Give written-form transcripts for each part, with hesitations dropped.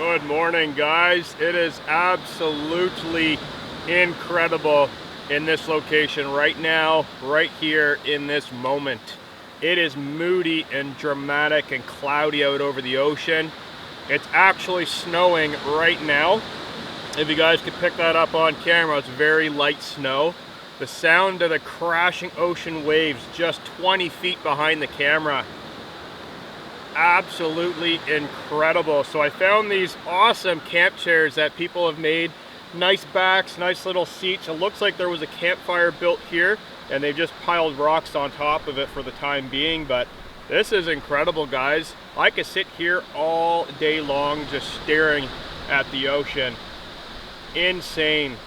Good morning, guys. It is absolutely incredible in this location right now, right here in this moment. It is moody and dramatic and cloudy out over the ocean. It's actually snowing right now. If you guys could pick that up on camera, it's very light snow. The sound of the crashing ocean waves just 20 feet behind the camera. Absolutely incredible. So I found these awesome camp chairs that people have made. Nice backs, nice little seats. It looks like there was a campfire built here and they've just piled rocks on top of it for the time being, but this is incredible, guys. I could sit here all day long just staring at the ocean. Insane.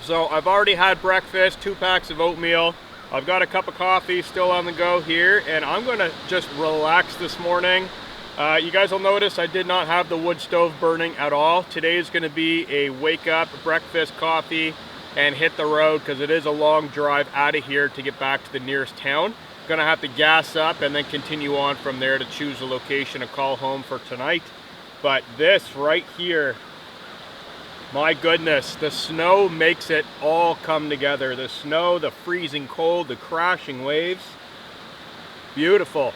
So I've already had breakfast, 2 packs of oatmeal. I've got a cup of coffee still on the go here, and I'm gonna just relax this morning. You guys will notice I did not have the wood stove burning at all. Today is gonna be a wake up, breakfast, coffee, and hit the road because it is a long drive out of here to get back to the nearest town. Gonna have to gas up and then continue on from there to choose a location to call home for tonight. But this right here, my goodness, the snow makes it all come together. The snow, the freezing cold, the crashing waves. Beautiful.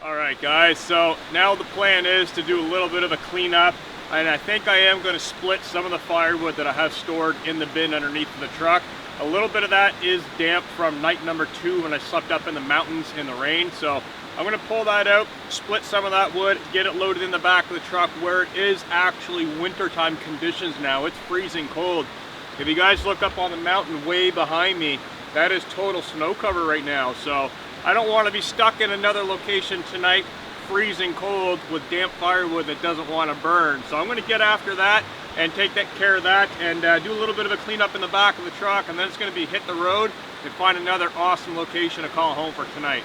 Alright guys, so now the plan is to do a little bit of a cleanup, and I think I am going to split some of the firewood that I have stored in the bin underneath the truck. A little bit of that is damp from night number 2 when I slept up in the mountains in the rain, so I'm going to pull that out, split some of that wood, get it loaded in the back of the truck where it is actually wintertime conditions now. It's freezing cold. If you guys look up on the mountain way behind me, that is total snow cover right now, so I don't want to be stuck in another location tonight, freezing cold with damp firewood that doesn't want to burn. So I'm going to get after that and take care of that and do a little bit of a cleanup in the back of the truck, and then it's going to be hit the road and find another awesome location to call home for tonight.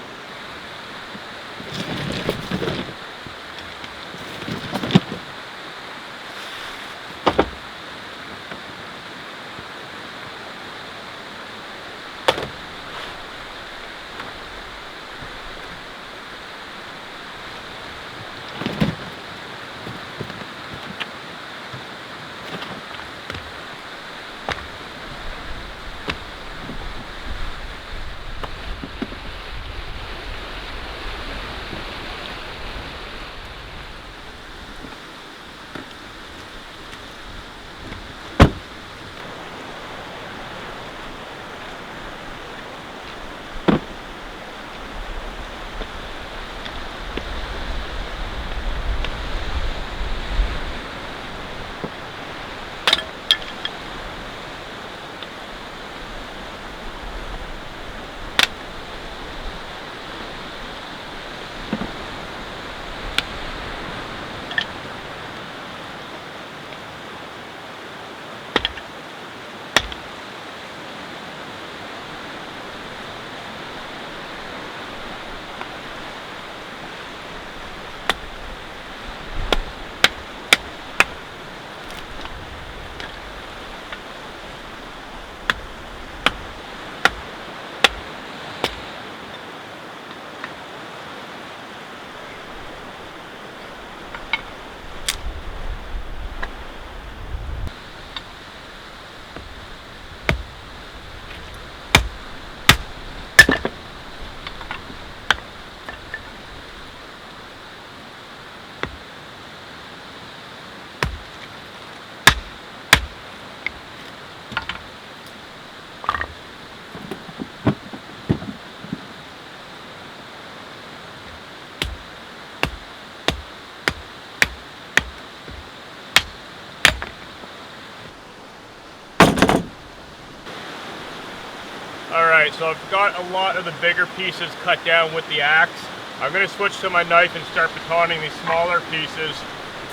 Alright, so I've got a lot of the bigger pieces cut down with the axe. I'm going to switch to my knife and start batoning these smaller pieces.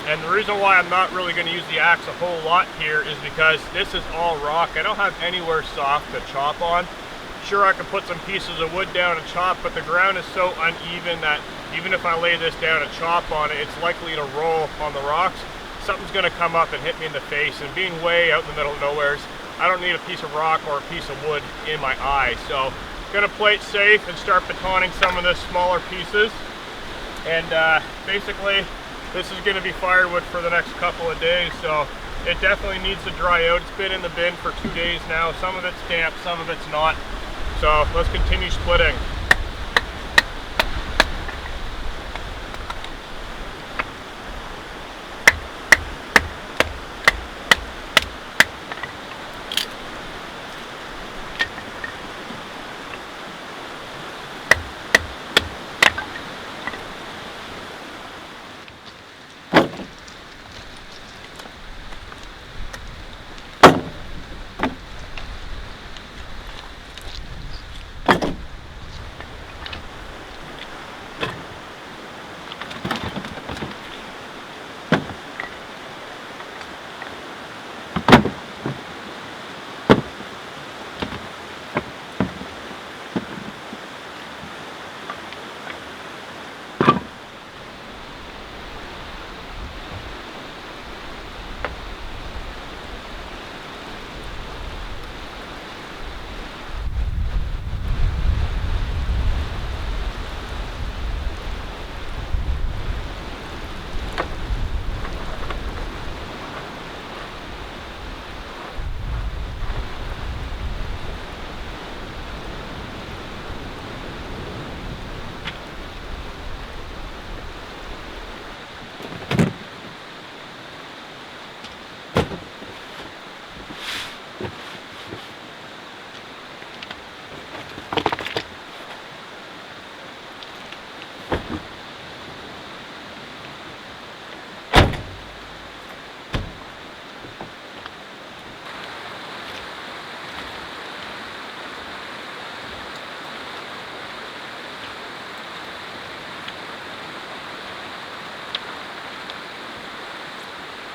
And the reason why I'm not really going to use the axe a whole lot here is because this is all rock. I don't have anywhere soft to chop on. Sure, I could put some pieces of wood down and chop, but the ground is so uneven that even if I lay this down and chop on it, it's likely to roll on the rocks. Something's going to come up and hit me in the face, and being way out in the middle of nowhere, I don't need a piece of rock or a piece of wood in my eye. So I'm going to play it safe and start batoning some of the smaller pieces. And basically, this is going to be firewood for the next couple of days, so it definitely needs to dry out. It's been in the bin for 2 days now. Some of it's damp, some of it's not. So let's continue splitting.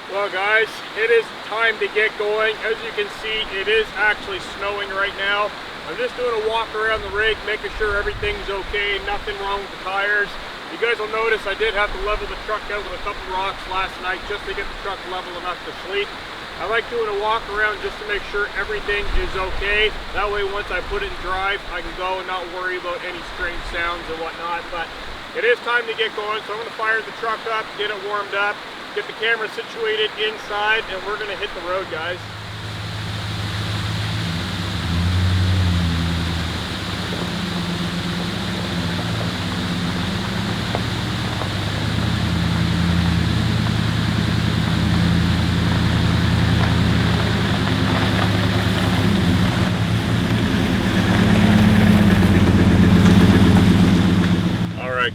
Well guys, it is time to get going. As you can see, it is actually snowing right now. I'm just doing a walk around the rig, making sure everything's okay, nothing wrong with the tires. You guys will notice I did have to level the truck out with a couple rocks last night just to get the truck level enough to sleep. I like doing a walk around just to make sure everything is okay. That way once I put it in drive, I can go and not worry about any strange sounds or whatnot. But it is time to get going, so I'm going to fire the truck up, get it warmed up, get the camera situated inside, and we're going to hit the road, guys.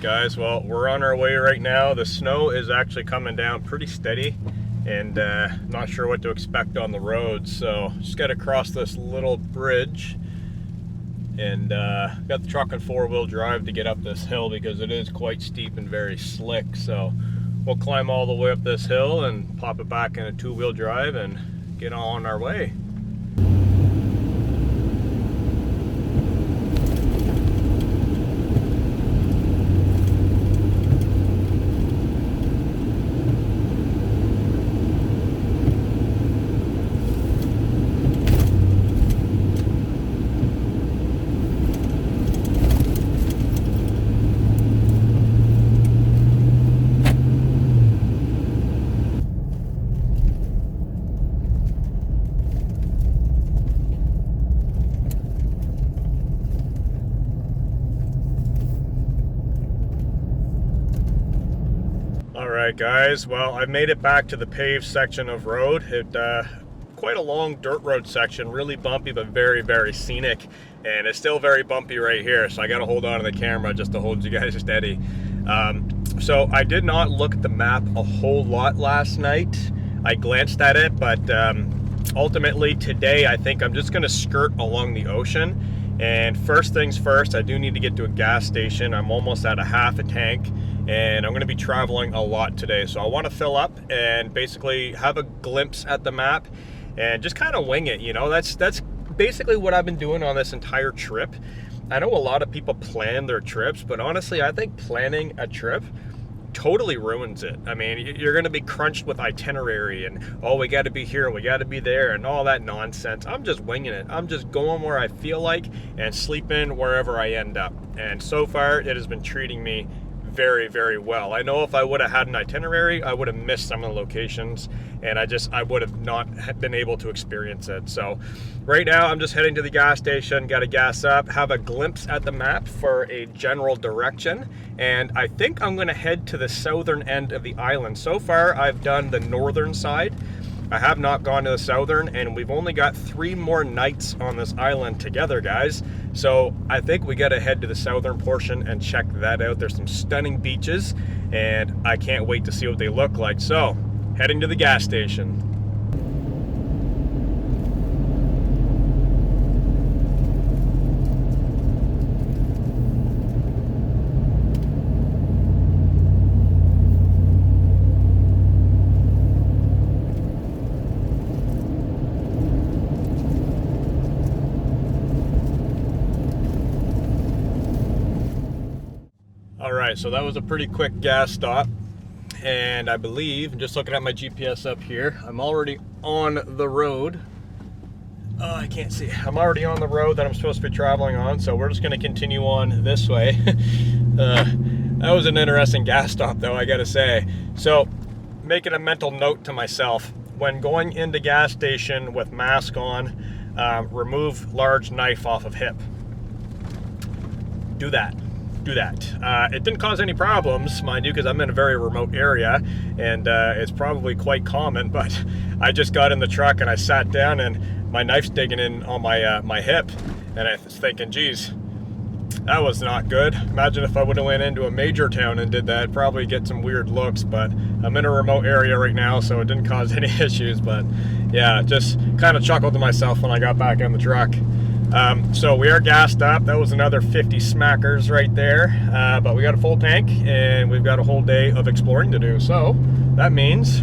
Guys, well, we're on our way right now. The snow is actually coming down pretty steady, and not sure what to expect on the road, so just got to cross this little bridge, and got the truck in 4-wheel drive to get up this hill because it is quite steep and very slick. So we'll climb all the way up this hill and pop it back in a 2-wheel drive and get on our way. Alright guys, well, I've made it back to the paved section of road. Quite a long dirt road section, really bumpy but very, very scenic, and it's still very bumpy right here, so I got to hold on to the camera just to hold you guys steady. So I did not look at the map a whole lot last night. I glanced at it, but ultimately today I think I'm just going to skirt along the ocean And first things first, I do need to get to a gas station. I'm almost at a half a tank, and I'm going to be traveling a lot today. So I want to fill up and basically have a glimpse at the map and just kind of wing it. You know, that's basically what I've been doing on this entire trip. I know a lot of people plan their trips, but honestly, I think planning a trip totally ruins it. I mean, you're going to be crunched with itinerary and, oh, we got to be here, we got to be there, and all that nonsense. I'm just winging it. I'm just going where I feel like and sleeping wherever I end up. And so far, it has been treating me very, very well. I know if I would have had an itinerary, I would have missed some of the locations, and I would have not been able to experience it. So right now I'm just heading to the gas station, got to gas up, have a glimpse at the map for a general direction, and I think I'm going to head to the southern end of the island. So far I've done the northern side. I have not gone to the southern, and we've only got 3 more nights on this island together, guys. So I think we got to head to the southern portion and check that out. There's some stunning beaches, and I can't wait to see what they look like. So heading to the gas station. Alright, so that was a pretty quick gas stop, and I believe, just looking at my GPS up here, I'm already on the road. Oh, I can't see. I'm already on the road that I'm supposed to be traveling on, so we're just going to continue on this way. That was an interesting gas stop, though, I gotta say. So, making a mental note to myself, when going into gas station with mask on, remove large knife off of hip. Do that. It didn't cause any problems, mind you, because I'm in a very remote area, and it's probably quite common, but I just got in the truck and I sat down and my knife's digging in on my hip, and I was thinking, geez, that was not good. Imagine if I would have went into a major town and did that, probably get some weird looks, but I'm in a remote area right now, so it didn't cause any issues. But yeah, just kind of chuckled to myself when I got back in the truck. So we are gassed up. That was another 50 smackers right there, but we got a full tank and we've got a whole day of exploring to do. So that means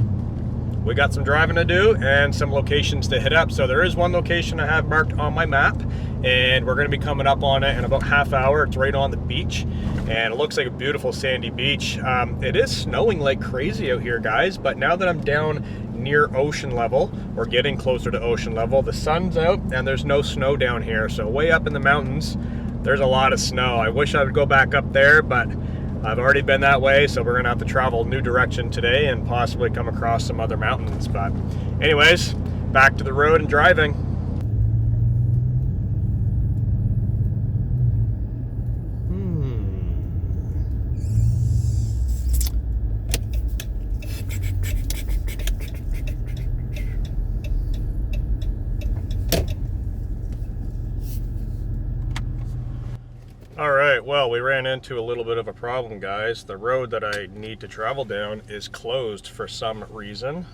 we got some driving to do and some locations to hit up. So there is one location I have marked on my map, and we're going to be coming up on it in about half hour. It's right on the beach, and it looks like a beautiful sandy beach. It is snowing like crazy out here, guys, but now that I'm down near ocean level, or getting closer to ocean level, the sun's out and there's no snow down here. So way up in the mountains, there's a lot of snow. I wish I would go back up there, but I've already been that way, so we're gonna have to travel a new direction today and possibly come across some other mountains. But anyways, back to the road and driving. Alright, well, we ran into a little bit of a problem, guys. The road that I need to travel down is closed for some reason.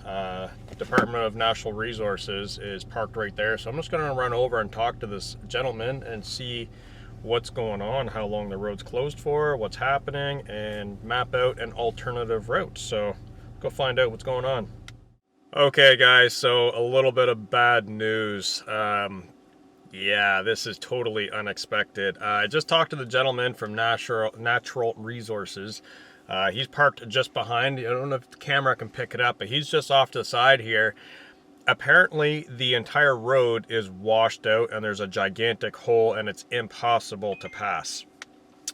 Department of Natural Resources is parked right there, so I'm just going to run over and talk to this gentleman and see what's going on, how long the road's closed for, what's happening, and map out an alternative route. So, go find out what's going on. Okay, guys, so a little bit of bad news. Yeah, this is totally unexpected. I just talked to the gentleman from Natural Resources. He's parked just behind. I don't know if the camera can pick it up, but he's just off to the side here. Apparently, the entire road is washed out and there's a gigantic hole and it's impossible to pass.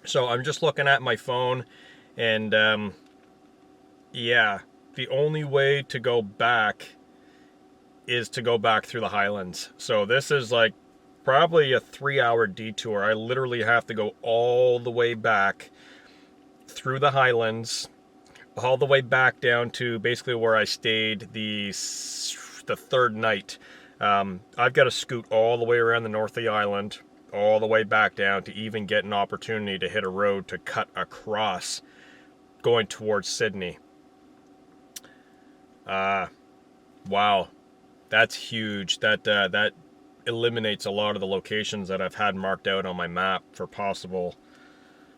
So I'm just looking at my phone, and yeah, the only way to go back is to go back through the highlands. So this is like probably a 3-hour detour. I literally have to go all the way back through the highlands, all the way back down to basically where I stayed the third night. I've got to scoot all the way around the north of the island, all the way back down to even get an opportunity to hit a road to cut across going towards Sydney. Wow, that's huge. That eliminates a lot of the locations that I've had marked out on my map for possible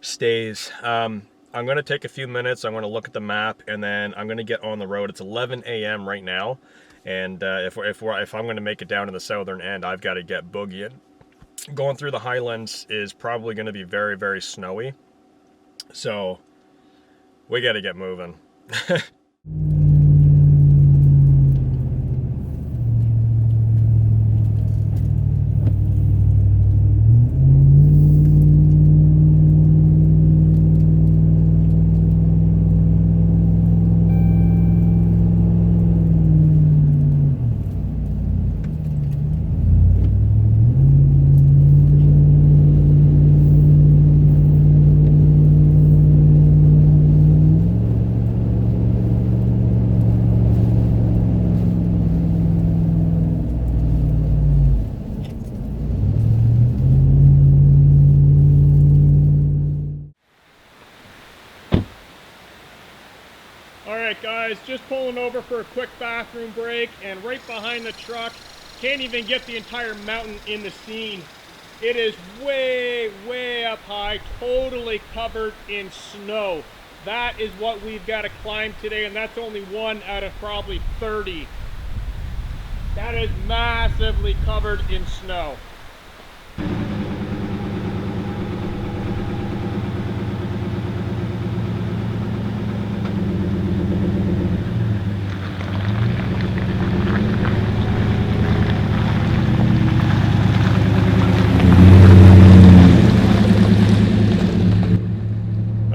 stays. I'm going to take a few minutes. I'm going to look at the map, and then I'm going to get on the road. It's 11 a.m. right now, and if I'm going to make it down to the southern end, I've got to get boogieing. Going through the highlands is probably going to be very, very snowy, so we got to get moving. Alright guys, just pulling over for a quick bathroom break, and right behind the truck, can't even get the entire mountain in the scene. It is way, way up high, totally covered in snow. That is what we've got to climb today, and that's only one out of probably 30. That is massively covered in snow.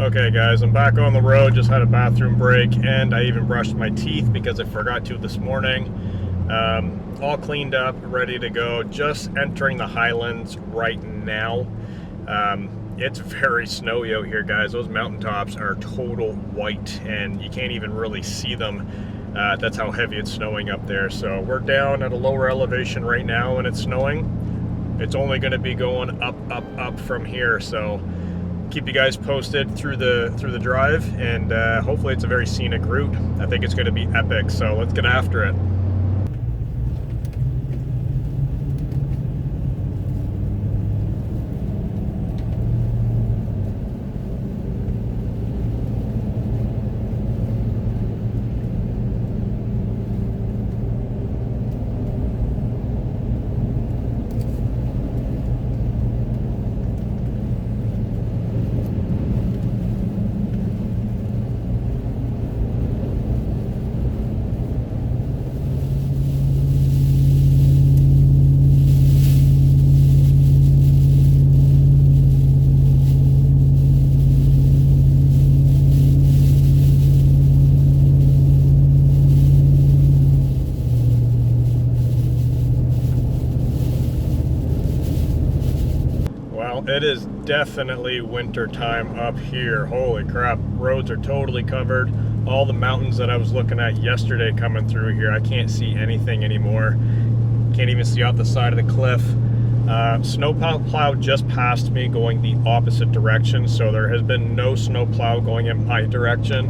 Okay guys, I'm back on the road, just had a bathroom break, and I even brushed my teeth because I forgot to this morning. All cleaned up, ready to go, just entering the highlands right now. It's very snowy out here guys. Those mountaintops are total white and you can't even really see them. That's how heavy it's snowing up there. So we're down at a lower elevation right now and it's snowing. It's only going to be going up, up, up from here. So keep you guys posted through the drive, and hopefully it's a very scenic route. I think it's going to be epic, so let's get after it. It is definitely winter time up here. Holy crap, roads are totally covered. All the mountains that I was looking at yesterday coming through here, I can't see anything anymore. Can't even see off the side of the cliff. Snowplow just passed me going the opposite direction, so there has been no snowplow going in my direction.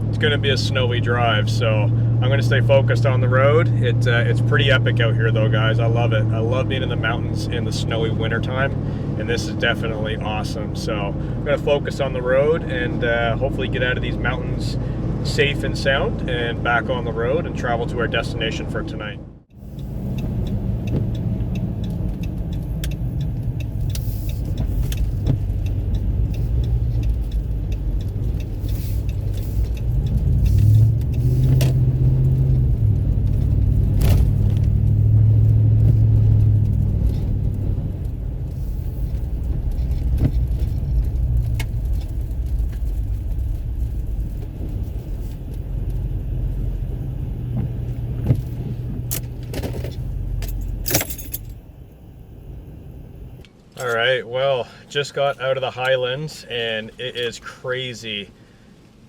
It's going to be a snowy drive, so I'm going to stay focused on the road. It's pretty epic out here though, guys. I love it. I love being in the mountains in the snowy wintertime, and this is definitely awesome. So I'm going to focus on the road and hopefully get out of these mountains safe and sound and back on the road and travel to our destination for tonight. All right, well, just got out of the highlands and it is crazy.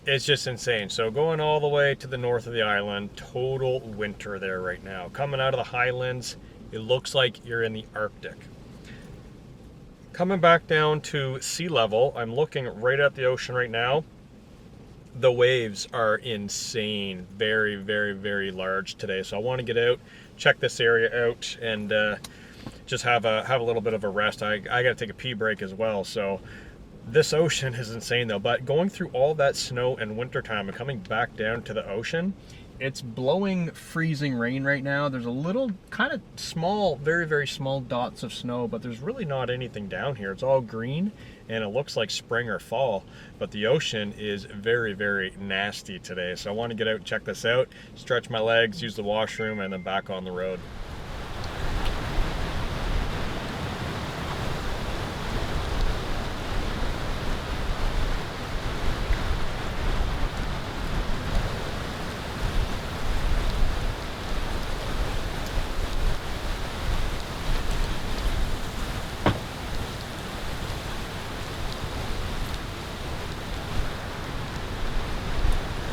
It's just insane. So going all the way to the north of the island, total winter there right now. Coming out of the highlands, it looks like you're in the Arctic. Coming back down to sea level, I'm looking right at the ocean right now. the waves are insane, very, very, very large today. So I want to get out, check this area out, and just have a little bit of a rest. I got to take a pee break as well. So this ocean is insane though. But going through all that snow and wintertime and coming back down to the ocean, it's blowing freezing rain right now. There's a little kind of small, very, very small dots of snow, but there's really not anything down here. It's all green and it looks like spring or fall, but the ocean is very, very nasty today. So I want to get out and check this out, stretch my legs, use the washroom, and then back on the road.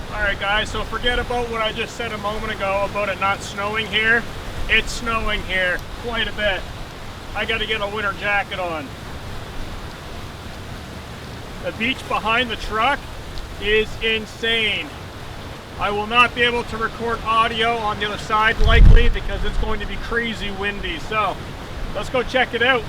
Alright guys, so forget about what I just said a moment ago about it not snowing here. It's snowing here quite a bit. I gotta get a winter jacket on. The beach behind the truck is insane. I will not be able to record audio on the other side likely because it's going to be crazy windy. So let's go check it out.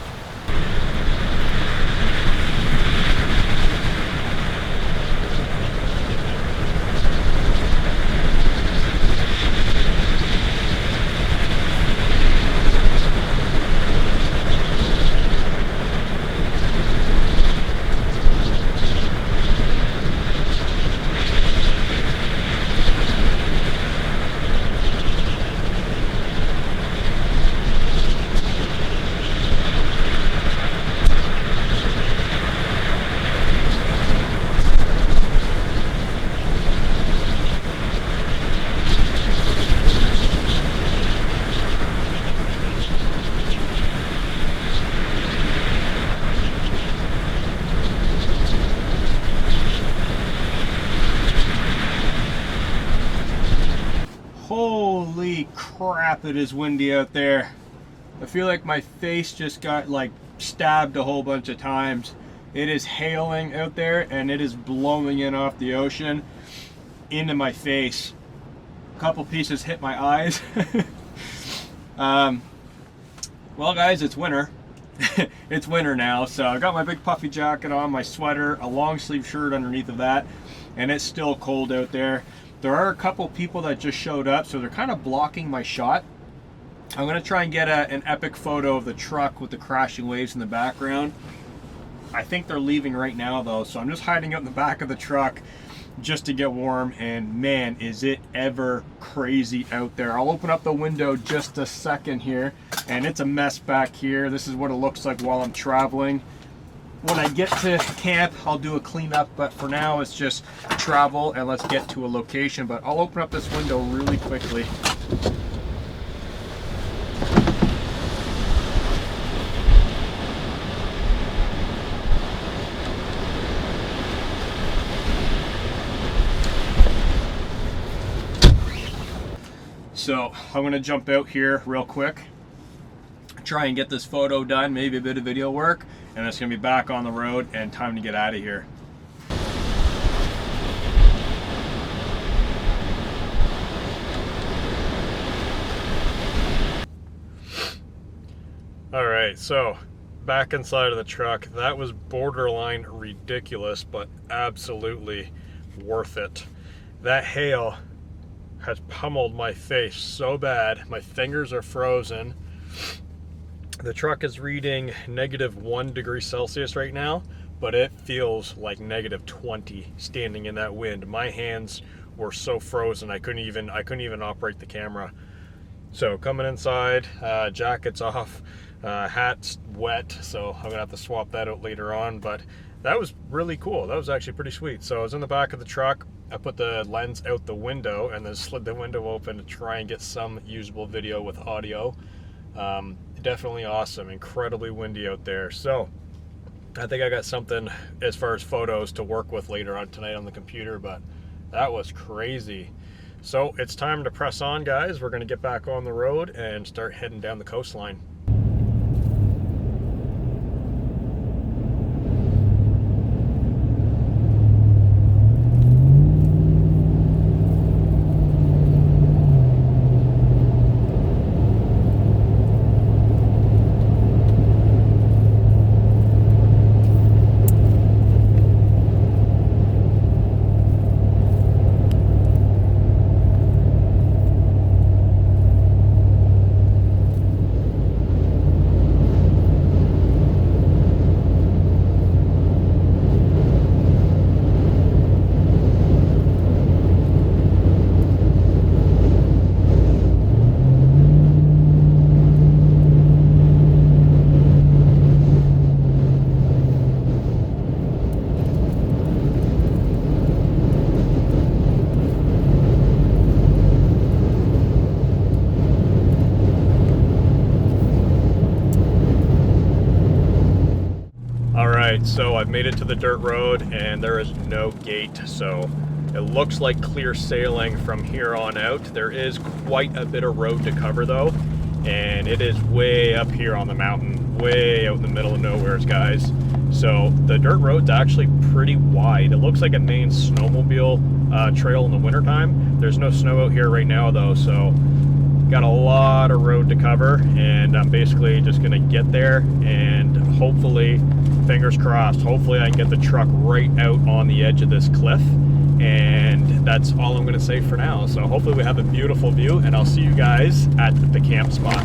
Holy crap, it is windy out there. I feel like my face just got like stabbed a whole bunch of times. It is hailing out there and it is blowing in off the ocean into my face. A couple pieces hit my eyes. Well guys, it's winter. It's winter now, so I got my big puffy jacket on, my sweater, a long sleeve shirt underneath of that, and it's still cold out there. There are a couple people that just showed up, so they're kind of blocking my shot. I'm going to try and get an epic photo of the truck with the crashing waves in the background. I think they're leaving right now though, so I'm just hiding out in the back of the truck just to get warm, and man, is it ever crazy out there. I'll open up the window just a second here, and it's a mess back here. This is what it looks like while I'm traveling. When I get to camp, I'll do a cleanup, but for now it's just travel and let's get to a location. But I'll open up this window really quickly. So I'm gonna jump out here real quick, try and get this photo done, maybe a bit of video work, and it's gonna be back on the road and time to get out of here. All right, so back inside of the truck. That was borderline ridiculous, but absolutely worth it. That hail has pummeled my face so bad. My fingers are frozen. The truck is reading -1 degree Celsius right now, but it feels like -20 standing in that wind. My hands were so frozen I couldn't even operate the camera. So coming inside, jacket's off, hat's wet, so I'm gonna have to swap that out later on. But that was really cool. That was actually pretty sweet. So I was in the back of the truck. I put the lens out the window and then slid the window open to try and get some usable video with audio. Definitely awesome. Incredibly windy out there. So I think I got something as far as photos to work with later on tonight on the computer, but that was crazy. So it's time to press on, guys. We're going to get back on the road and start heading down the coastline. right, so I've made it to the dirt road and there is no gate, so it looks like clear sailing from here on out. There is quite a bit of road to cover though, and it is way up here on the mountain, way out in the middle of nowhere, guys. So the dirt road's actually pretty wide. It looks like a main snowmobile trail in the wintertime. There's no snow out here right now though, so got a lot of road to cover, and I'm basically just gonna get there and hopefully, fingers crossed, hopefully I can get the truck right out on the edge of this cliff, and that's all I'm gonna say for now. So hopefully we have a beautiful view, and I'll see you guys at the camp spot.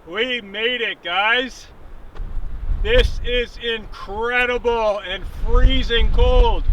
We made it, guys. This is incredible and freezing cold.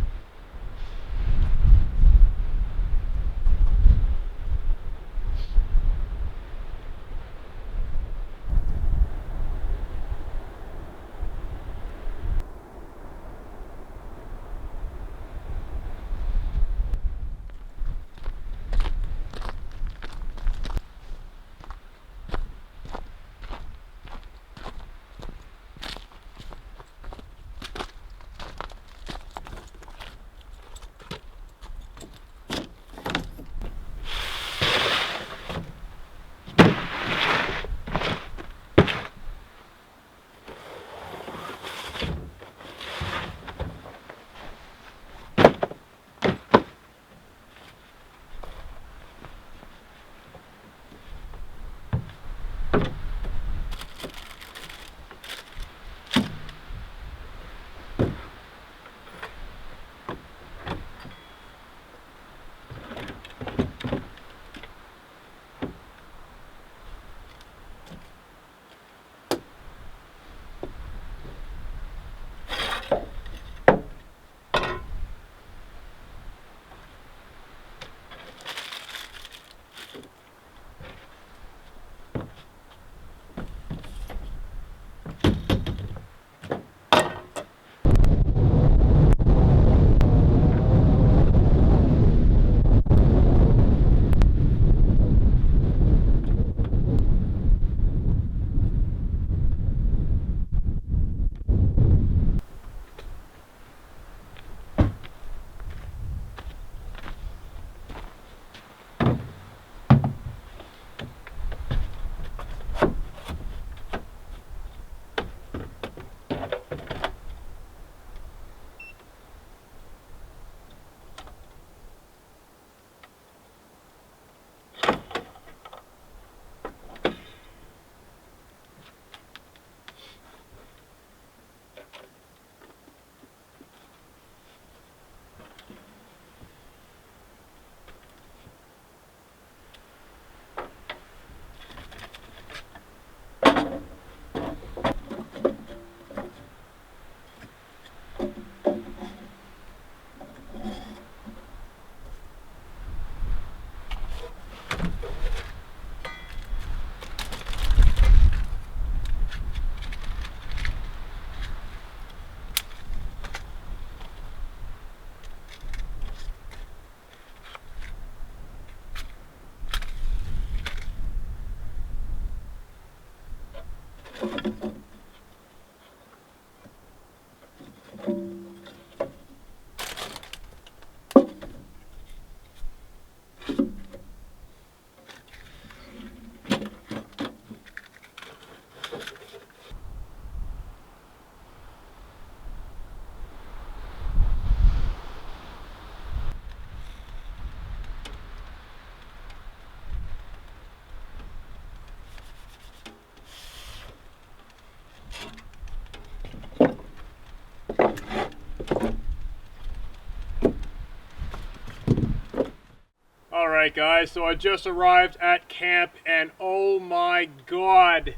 Alright guys, so I just arrived at camp and oh my god,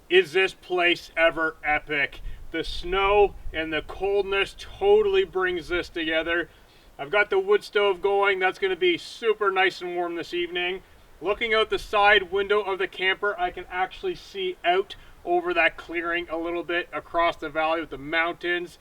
is this place ever epic. The snow and the coldness totally brings this together. I've got the wood stove going, that's going to be super nice and warm this evening. Looking out the side window of the camper, I can actually see out over that clearing a little bit across the valley with the mountains.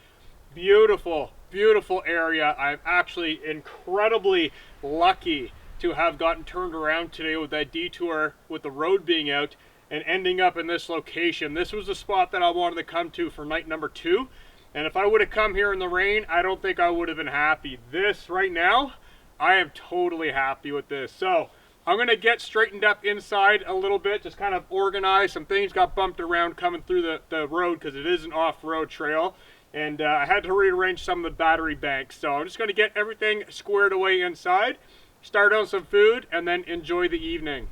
Beautiful, beautiful area. I'm actually incredibly lucky to have gotten turned around today with that detour with the road being out and ending up in this location. This was the spot that I wanted to come to for night number 2. And if I would have come here in the rain, I don't think I would have been happy. This right now, I am totally happy with this. So I'm gonna get straightened up inside a little bit, just kind of organize. Some things got bumped around coming through the road because it is an off-road trail. And I had to rearrange some of the battery banks. So I'm just gonna get everything squared away inside, start on some food, and then enjoy the evening.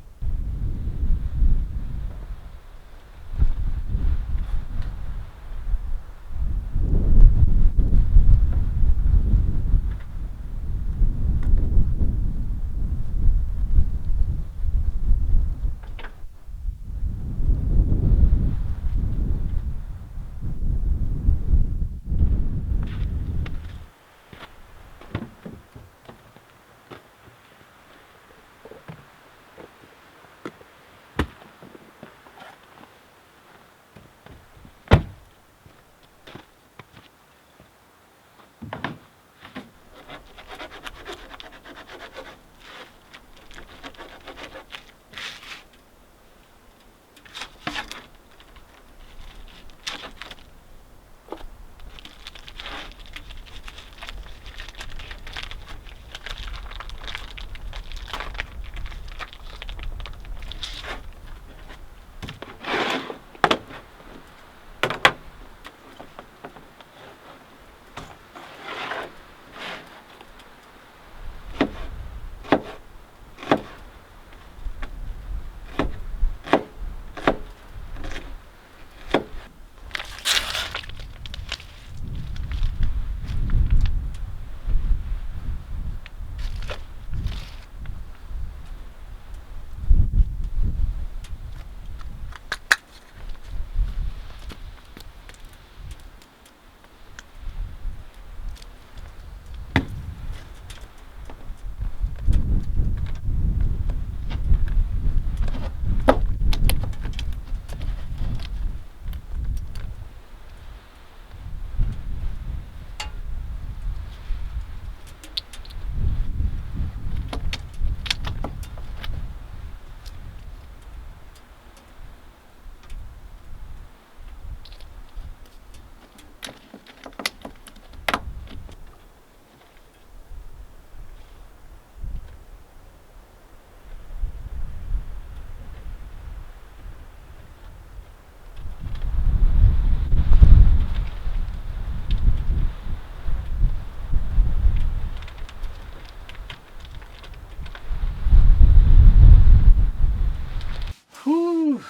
Whew.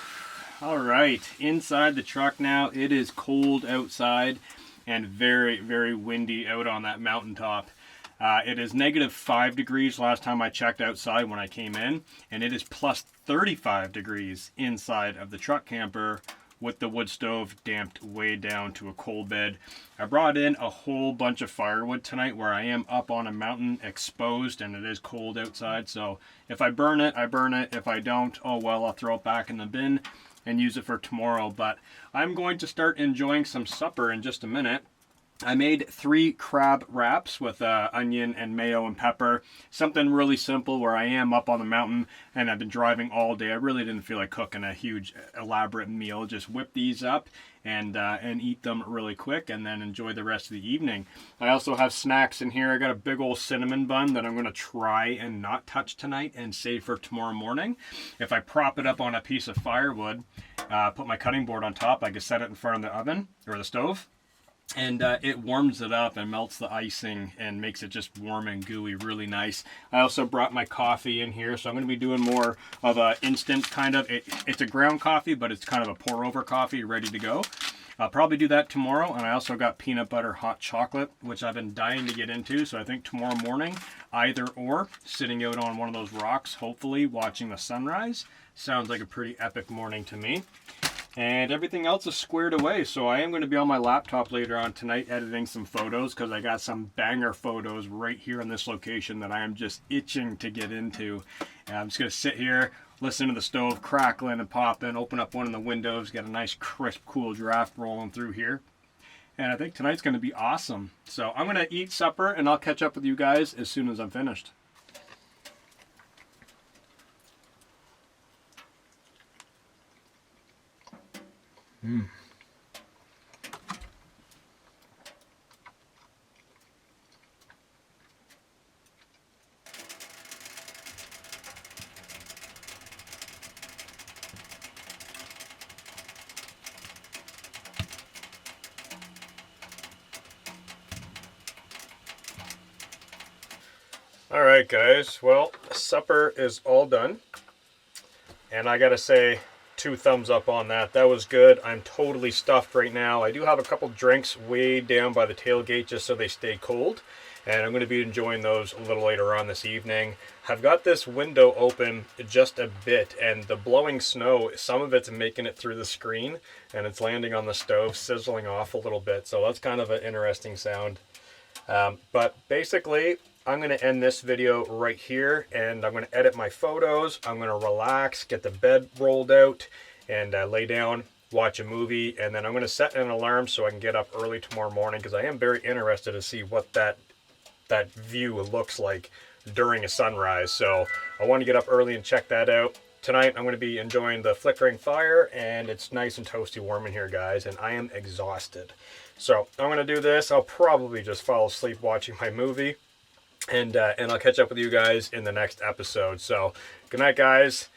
All right, inside the truck now. It is cold outside and very, very windy out on that mountaintop. It is -5 degrees last time I checked outside when I came in, and it is plus 35 degrees inside of the truck camper with the wood stove damped way down to a coal bed. I brought in a whole bunch of firewood tonight where I am up on a mountain exposed and it is cold outside. So if I burn it, I burn it. If I don't, oh well, I'll throw it back in the bin and use it for tomorrow. But I'm going to start enjoying some supper in just a minute. I made 3 crab wraps with onion and mayo and pepper. Something really simple where I am up on the mountain and I've been driving all day. I really didn't feel like cooking a huge elaborate meal. Just whip these up and eat them really quick and then enjoy the rest of the evening. I also have snacks in here. I got a big old cinnamon bun that I'm going to try and not touch tonight and save for tomorrow morning. If I prop it up on a piece of firewood, put my cutting board on top, I can set it in front of the oven or the stove. And it warms it up and melts the icing and makes it just warm and gooey, really nice. I also brought my coffee in here, so I'm going to be doing more of a instant kind of, it's a ground coffee, but it's kind of a pour over coffee ready to go. I'll probably do that tomorrow. And I also got peanut butter hot chocolate, which I've been dying to get into. So I think tomorrow morning, either or, sitting out on one of those rocks, hopefully watching the sunrise. Sounds like a pretty epic morning to me. And everything else is squared away, so I am going to be on my laptop later on tonight editing some photos because I got some banger photos right here in this location that I am just itching to get into. And I'm just going to sit here, listen to the stove crackling and popping, open up one of the windows, get a nice crisp, cool draft rolling through here. And I think tonight's going to be awesome. So I'm going to eat supper and I'll catch up with you guys as soon as I'm finished. All right, guys. Well, supper is all done. And I gotta say, 2 thumbs up on that. That was good. I'm totally stuffed right now. I do have a couple drinks way down by the tailgate just so they stay cold. And I'm going to be enjoying those a little later on this evening. I've got this window open just a bit, and the blowing snow, some of it's making it through the screen, and it's landing on the stove, sizzling off a little bit. So that's kind of an interesting sound. But basically, I'm going to end this video right here, and I'm going to edit my photos. I'm going to relax, get the bed rolled out, and lay down, watch a movie, and then I'm going to set an alarm so I can get up early tomorrow morning because I am very interested to see what that view looks like during a sunrise. So I want to get up early and check that out. Tonight I'm going to be enjoying the flickering fire, and it's nice and toasty warm in here, guys, and I am exhausted. So I'm going to do this. I'll probably just fall asleep watching my movie. And I'll catch up with you guys in the next episode. So good night, guys.